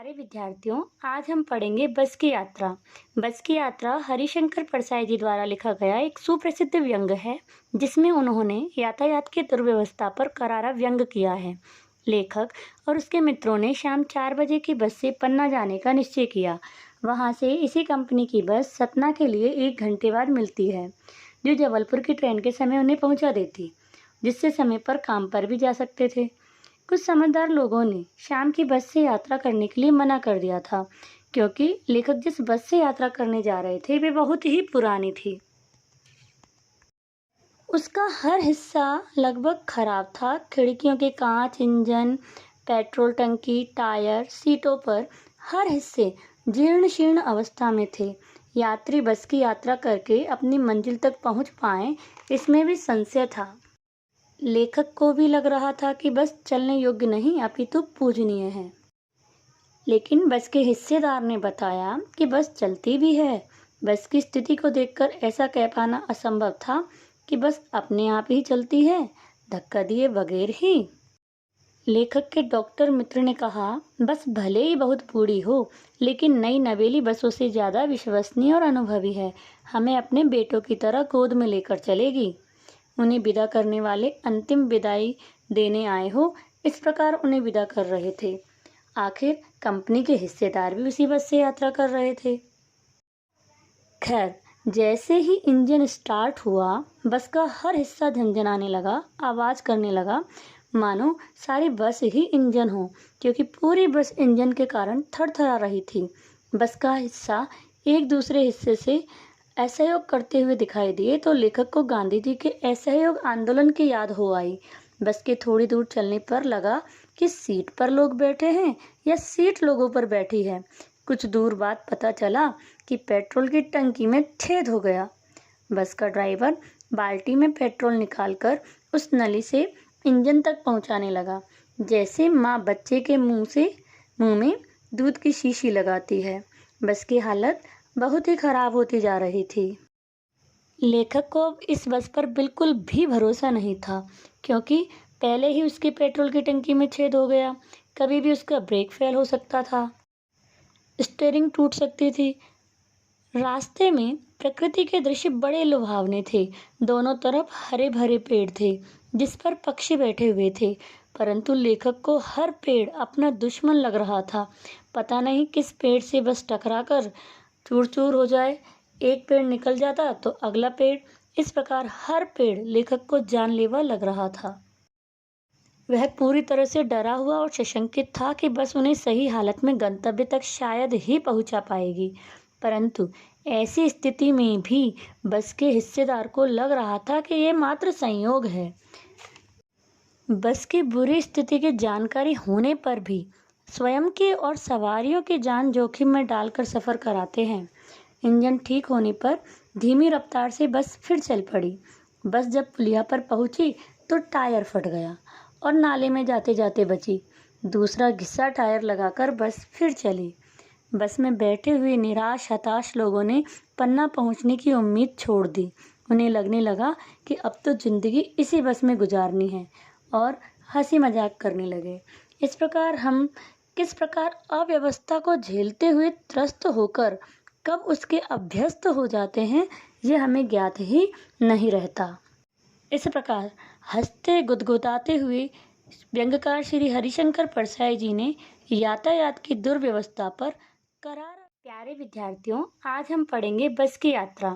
प्यारे विद्यार्थियों, आज हम पढ़ेंगे बस की यात्रा। बस की यात्रा हरिशंकर परसाई जी द्वारा लिखा गया एक सुप्रसिद्ध व्यंग है, जिसमें उन्होंने यातायात की दुर्व्यवस्था पर करारा व्यंग किया है। लेखक और उसके मित्रों ने शाम 4 बजे की बस से पन्ना जाने का निश्चय किया। वहां से इसी कंपनी की बस सतना के लिए 1 घंटे बाद मिलती है, जो जबलपुर की ट्रेन के समय उन्हें पहुंचा देती, जिससे समय पर काम पर भी जा सकते थे। कुछ समझदार लोगों ने शाम की बस से यात्रा करने के लिए मना कर दिया था, क्योंकि लेखक जिस बस से यात्रा करने जा रहे थे वे बहुत ही पुरानी थी। उसका हर हिस्सा लगभग खराब था। खिड़कियों के कांच, इंजन, पेट्रोल टंकी, टायर, सीटों पर हर हिस्से जीर्ण शीर्ण अवस्था में थे। यात्री बस की यात्रा करके अपनी मंजिल तक पहुंच पाए, इसमें भी संशय था। लेखक को भी लग रहा था कि बस चलने योग्य नहीं अपितु पूजनीय है। लेकिन बस के हिस्सेदार ने बताया कि बस चलती भी है। बस की स्थिति को देखकर ऐसा कह पाना असंभव था कि बस अपने आप ही चलती है, धक्का दिए बगैर ही। लेखक के डॉक्टर मित्र ने कहा, बस भले ही बहुत बूढ़ी हो, लेकिन नई नवेली बसों से ज्यादा विश्वसनीय और अनुभवी है। हमें अपने बेटों की तरह गोद में लेकर चलेगी। उन्हें विदा करने वाले अंतिम विदाई देने आए हो, इस प्रकार उन्हें विदा कर रहे थे। आखिर कंपनी के हिस्सेदार भी उसी बस से यात्रा कर रहे थे। खैर, जैसे ही इंजन स्टार्ट हुआ, बस का हर हिस्सा झंझनाने लगा, आवाज करने लगा, मानो सारी बस ही इंजन हो, क्योंकि पूरी बस इंजन के कारण थरथरा रही थी। बस का हिस्सा एक दूसरे हिस्से से असहयोग करते हुए दिखाई दिए तो लेखक को गांधी जी के असहयोग आंदोलन की याद हो आई। बस के थोड़ी दूर चलने पर लगा कि सीट पर लोग बैठे हैं या सीट लोगों पर बैठी है। कुछ दूर बाद पता चला कि पेट्रोल की टंकी में छेद हो गया। बस का ड्राइवर बाल्टी में पेट्रोल निकालकर उस नली से इंजन तक पहुंचाने लगा, जैसे माँ बच्चे के मुंह में दूध की शीशी लगाती है। बस की हालत बहुत ही खराब होती जा रही थी। लेखक को अब इस बस पर बिल्कुल भी भरोसा नहीं था, क्योंकि पहले ही उसके पेट्रोल की टंकी में छेद हो गया। कभी भी उसका ब्रेक फेल हो सकता था, स्टीयरिंग टूट सकती थी। रास्ते में प्रकृति के दृश्य बड़े लुभावने थे। दोनों तरफ हरे भरे पेड़ थे, जिस पर पक्षी बैठे हुए थे, परंतु लेखक को हर पेड़ अपना दुश्मन लग रहा था। पता नहीं किस पेड़ से बस टकराकर चूर चूर हो जाए। एक पेड़ निकल जाता तो अगला पेड़, इस प्रकार हर पेड़ लेखक को जानलेवा लग रहा था। वह पूरी तरह से डरा हुआ और सशंकित था कि बस उन्हें सही हालत में गंतव्य तक शायद ही पहुंचा पाएगी। परंतु ऐसी स्थिति में भी बस के हिस्सेदार को लग रहा था कि यह मात्र संयोग है। बस की बुरी स्थिति की जानकारी होने पर भी स्वयं के और सवारियों की जान जोखिम में डालकर सफर कराते हैं। इंजन ठीक होने पर धीमी रफ्तार से बस फिर चल पड़ी। बस जब पुलिया पर पहुंची तो टायर फट गया और नाले में जाते जाते बची। दूसरा घिसा टायर लगाकर बस फिर चली। बस में बैठे हुए निराश हताश लोगों ने पन्ना पहुंचने की उम्मीद छोड़ दी। उन्हें लगने लगा कि अब तो जिंदगी इसी बस में गुजारनी है, और हंसी मजाक करने लगे। इस प्रकार हम किस प्रकार अव्यवस्था को झेलते हुए त्रस्त होकर कब उसके अभ्यस्त हो जाते हैं, ये हमें ज्ञात ही नहीं रहता। इस प्रकार हंसते गुदगुदाते हुए व्यंग्यकार श्री हरिशंकर परसाई जी ने यातायात की दुर्व्यवस्था पर करारा। प्यारे विद्यार्थियों, आज हम पढ़ेंगे बस की यात्रा।